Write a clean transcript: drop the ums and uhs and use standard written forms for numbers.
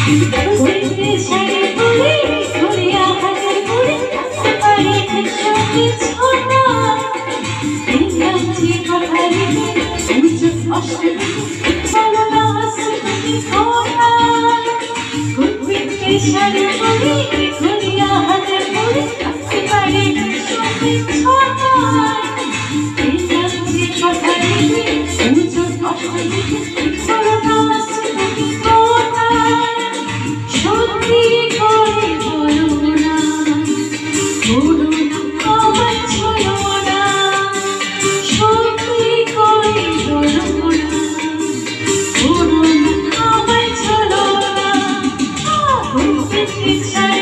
কইতে শাড়ি পরে ঘুরিয়া হাতে পরে আসতে পারে সঙ্গে ছোটা দিলাম যে কথা রেখে উঁচু অষ্টমী চলো না আসতে কোটা কইতে শাড়ি পরে ঘুরিয়া হাতে পরে আসতে পারে সঙ্গে ছোটা দিলাম যে কথা রেখে উঁচু অষ্টমী চলো না আসতে কোটা সত্যি করে বলো না করুণা আমার ছলো না সত্যি করে বলো না করুণা আমার ছলো না বলতে চাই